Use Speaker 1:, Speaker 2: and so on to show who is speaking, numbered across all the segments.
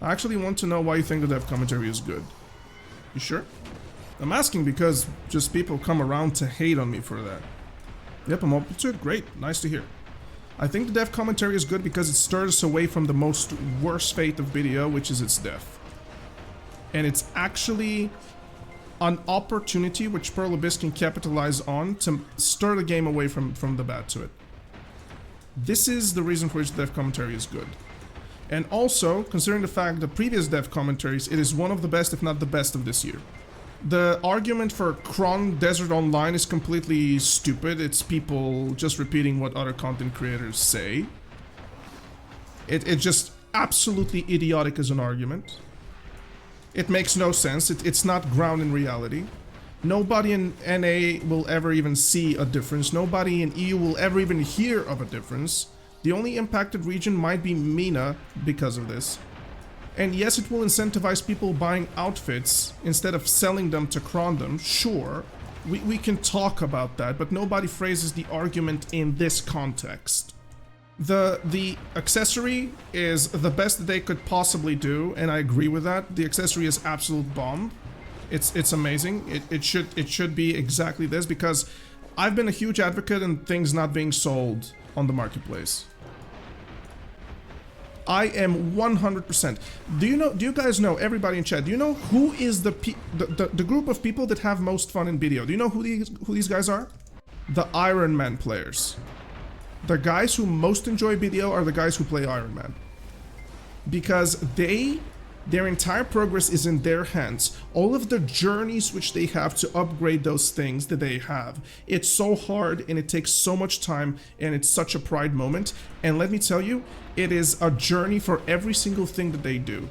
Speaker 1: I actually want to know why you think the dev commentary is good. You sure? I'm asking because just people come around to hate on me for that. Yep, I'm open to it. Great. Nice to hear. I think the dev commentary is good because it stirs us away from the most worst fate of video, which is its death. And it's actually an opportunity which Pearl Abyss can capitalize on to stir the game away from the bad to it. This is the reason for which the dev commentary is good. And also, considering the fact the previous dev commentaries, it is one of the best, if not the best, of this year. The argument for Cron Desert Online is completely stupid. It's people just repeating what other content creators say. It's just absolutely idiotic as an argument. It makes no sense. It's not grounded in reality. Nobody in NA will ever even see a difference. Nobody in EU will ever even hear of a difference. The only impacted region might be MENA because of this. And yes, it will incentivize people buying outfits instead of selling them to Cron them. Sure, we can talk about that, but nobody phrases the argument in this context. The accessory is the best that they could possibly do, and I agree with that. The accessory is absolute bomb. It's amazing. It should be exactly this, because I've been a huge advocate in things not being sold on the marketplace. I am 100%. Do you guys know, everybody in chat, do you know who is the group of people that have most fun in video? Do you know who these guys are? The Iron Man players. The guys who most enjoy video are the guys who play Iron Man. Because their entire progress is in their hands. All of the journeys which they have to upgrade those things that they have. It's so hard and it takes so much time and it's such a pride moment. And let me tell you, it is a journey for every single thing that they do.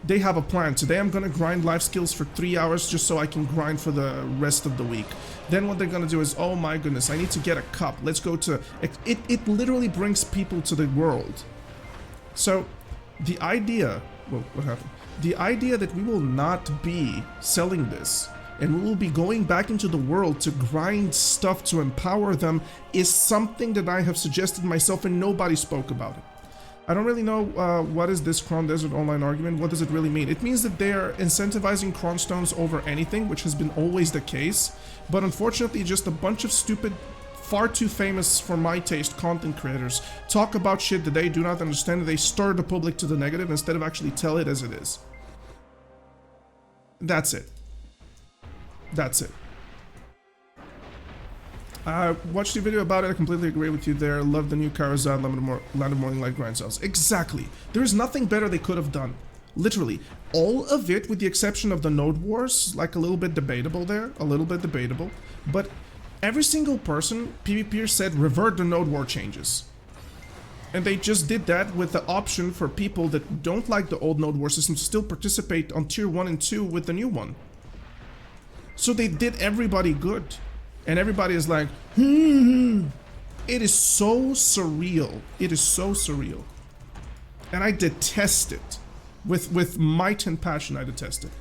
Speaker 1: They have a plan. Today I'm gonna grind life skills for 3 hours just so I can grind for the rest of the week. Then what they're gonna do is, oh my goodness, I need to get a cup. Let's go to... It literally brings people to the world. So, the idea... Well, what happened? The idea that we will not be selling this and we will be going back into the world to grind stuff to empower them is something that I have suggested myself and nobody spoke about it. I don't really know what is this Cron Desert Online argument. What does it really mean? It means that they are incentivizing Cron Stones over anything, which has been always the case. But unfortunately, just a bunch of stupid, far too famous for my taste content creators talk about shit that they do not understand, and they stir the public to the negative instead of actually tell it as it is. That's it. That's it. I watched your video about it. I completely agree with you there. Love the new Karazad, Land of Morning Light grind cells. Exactly. There's nothing better they could have done. Literally. All of it, with the exception of the Node Wars, like a little bit debatable there. A little bit debatable. But every single person, PvPers said, revert the Node War changes. And they just did that with the option for people that don't like the old Node War system to still participate on tier 1 and 2 with the new one. So they did everybody good. And everybody is like, It is so surreal. It is so surreal. And I detest it. With might and passion, I detest it.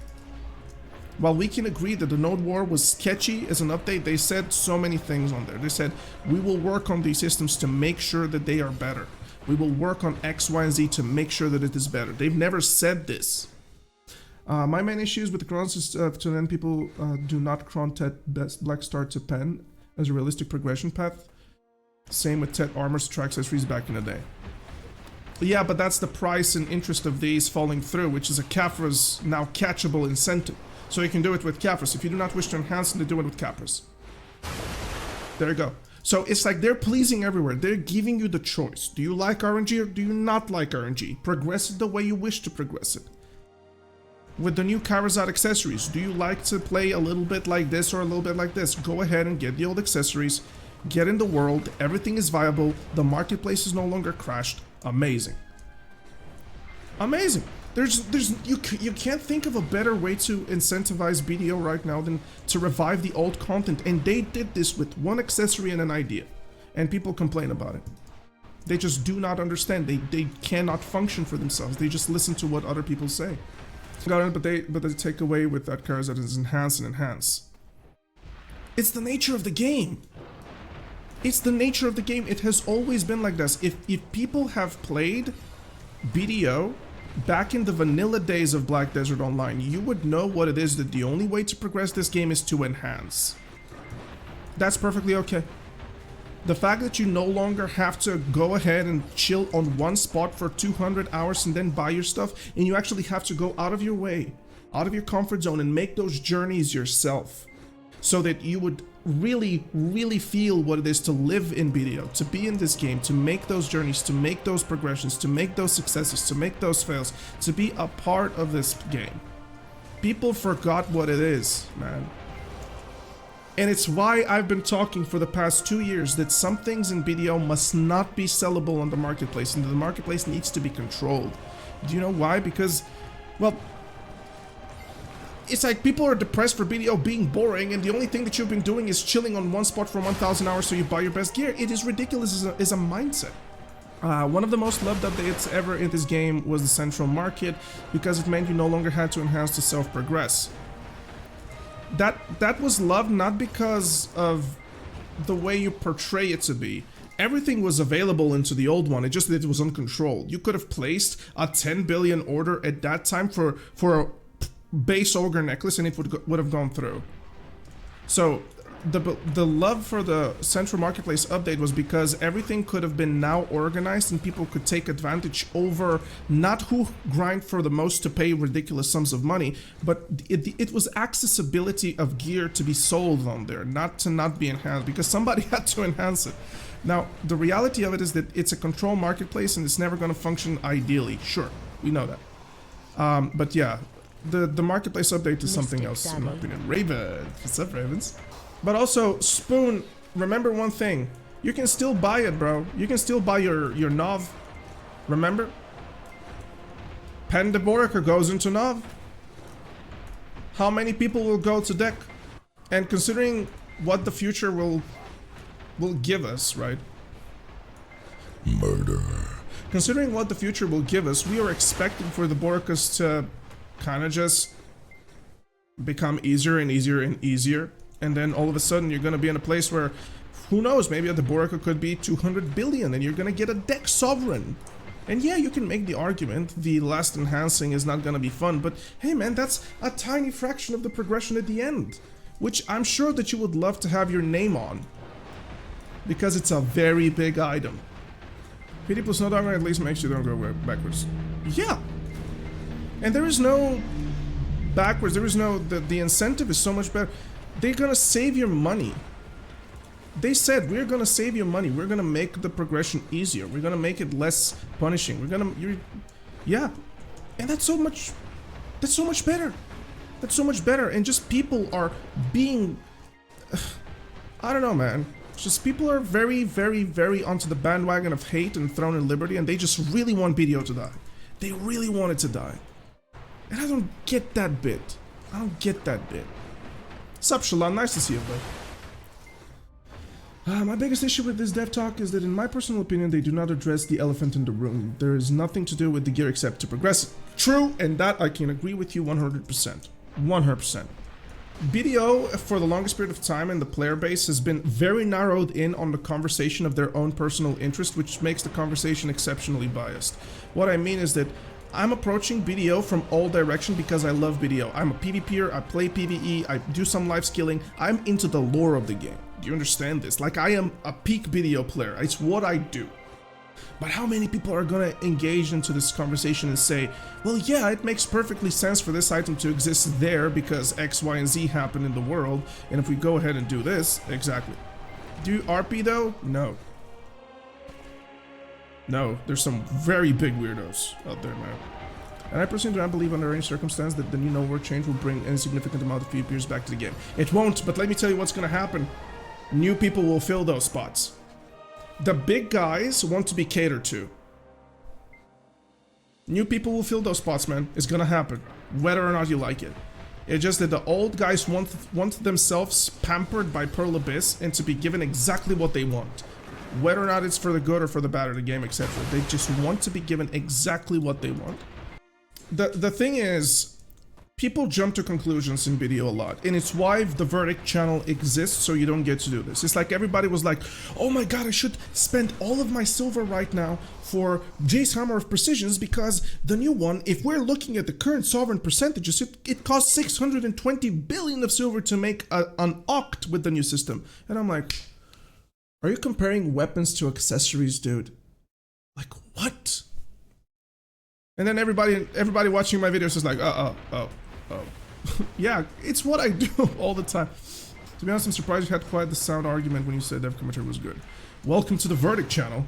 Speaker 1: While we can agree that the Node War was sketchy as an update, they said so many things on there. They said, we will work on these systems to make sure that they are better. We will work on X, Y, and Z to make sure that it is better. They've never said this. My main issues with the Crons is to then people do not Cron Tet best Black Star to Pen as a realistic progression path. Same with Tet armors to accessories back in the day. Yeah, but that's the price and interest of these falling through, which is a Caphra's now catchable incentive. So you can do it with Caphras. If you do not wish to enhance them, do it with Caphras. There you go. So it's like they're pleasing everywhere. They're giving you the choice. Do you like RNG or do you not like RNG? Progress it the way you wish to progress it. With the new Karazad accessories, do you like to play a little bit like this or a little bit like this? Go ahead and get the old accessories. Get in the world. Everything is viable. The marketplace is no longer crashed. Amazing. Amazing. You can't think of a better way to incentivize BDO right now than to revive the old content, and they did this with one accessory and an idea, and people complain about it. They just do not understand. They cannot function for themselves. They just listen to what other people say. But they take away with that Karazad is enhance and enhance. It's the nature of the game. It's the nature of the game. It has always been like this. If people have played BDO back in the vanilla days of Black Desert Online, you would know what it is, that the only way to progress this game is to enhance. That's perfectly okay. The fact that you no longer have to go ahead and chill on one spot for 200 hours and then buy your stuff, and you actually have to go out of your way, out of your comfort zone, and make those journeys yourself, so that you would really, really feel what it is to live in BDO, to be in this game, to make those journeys, to make those progressions, to make those successes, to make those fails, to be a part of this game. People forgot what it is, man. And it's why I've been talking for the past 2 years that some things in BDO must not be sellable on the marketplace, and the marketplace needs to be controlled. Do you know why? Because, well, it's like people are depressed for BDO being boring, and the only thing that you've been doing is chilling on one spot for 1,000 hours so you buy your best gear. It is ridiculous as a mindset. One of the most loved updates ever in this game was the central market, because it meant you no longer had to enhance to self-progress. That was loved not because of the way you portray it to be. Everything was available into the old one, it just that it was uncontrolled. You could have placed a 10 billion order at that time for a base ogre necklace and it would have gone through. So the love for the central marketplace update was because everything could have been now organized and people could take advantage over not who grind for the most to pay ridiculous sums of money, but it was accessibility of gear to be sold on there, not to not be enhanced, because somebody had to enhance it. Now the reality of it is that it's a control marketplace and it's never going to function ideally. Sure, we know that, but yeah, the marketplace update is something else in my opinion. Raven, what's up, Ravens? But also, Spoon, remember one thing. You can still buy it, bro. You can still buy your Nov. Remember? Pen Deborica goes into Nov. How many people will go to deck? And considering what the future will give us, right? Murder. Considering what the future will give us, we are expecting for the Boricas to kind of just become easier and easier and easier. And then all of a sudden you're going to be in a place where, who knows, maybe the Borica could be 200 billion and you're going to get a deck sovereign. And yeah, you can make the argument the last enhancing is not going to be fun, but hey man, that's a tiny fraction of the progression at the end, which I'm sure that you would love to have your name on, because it's a very big item. PD plus no dogger at least makes you don't go backwards. Yeah. And there is no backwards, there is no, the incentive is so much better. They're gonna save your money. They said, we're gonna save your money. We're gonna make the progression easier. We're gonna make it less punishing. Yeah. And that's so much better. That's so much better. And just people are being, I don't know, man. Just people are very, very, very onto the bandwagon of hate and Throne and Liberty, and they just really want BDO to die. They really want it to die. And I don't get that bit. I don't get that bit. Sup, Shalon? Nice to see you, bud. My biggest issue with this dev talk is that in my personal opinion, they do not address the elephant in the room. There is nothing to do with the gear except to progress it. True, and that I can agree with you 100%. 100%. BDO, for the longest period of time in the player base, has been very narrowed in on the conversation of their own personal interest, which makes the conversation exceptionally biased. What I mean is that I'm approaching BDO from all directions because I love BDO. I'm a PvPer, I play PvE, I do some life skilling. I'm into the lore of the game. Do you understand this? Like, I am a peak BDO player. It's what I do. But how many people are gonna engage into this conversation and say, well, yeah, it makes perfectly sense for this item to exist there because X, Y, and Z happen in the world, and if we go ahead and do this, exactly. Do RP though? No. No, there's some very big weirdos out there, man. And I personally do not believe under any circumstance that the new no-word change will bring any significant amount of PvPers back to the game. It won't, but let me tell you what's gonna happen. New people will fill those spots. The big guys want to be catered to. New people will fill those spots, man. It's gonna happen, whether or not you like it. It's just that the old guys want themselves pampered by Pearl Abyss and to be given exactly what they want. Whether or not it's for the good or for the bad of the game, etc. They just want to be given exactly what they want. The thing is, People jump to conclusions in video a lot, and it's why the verdict channel exists, so you don't get to do this. It's like everybody was like, oh my god, I should spend all of my silver right now for Jace Hammer of Precisions, because the new one, if we're looking at the current sovereign percentages, it costs 620 billion of silver to make an oct with the new system. And I'm like, are you comparing weapons to accessories, dude? Like, what? And then everybody watching my videos is like, oh. Yeah, it's what I do all the time. To be honest, I'm surprised you had quite the sound argument when you said dev commentary was good. Welcome to the verdict channel.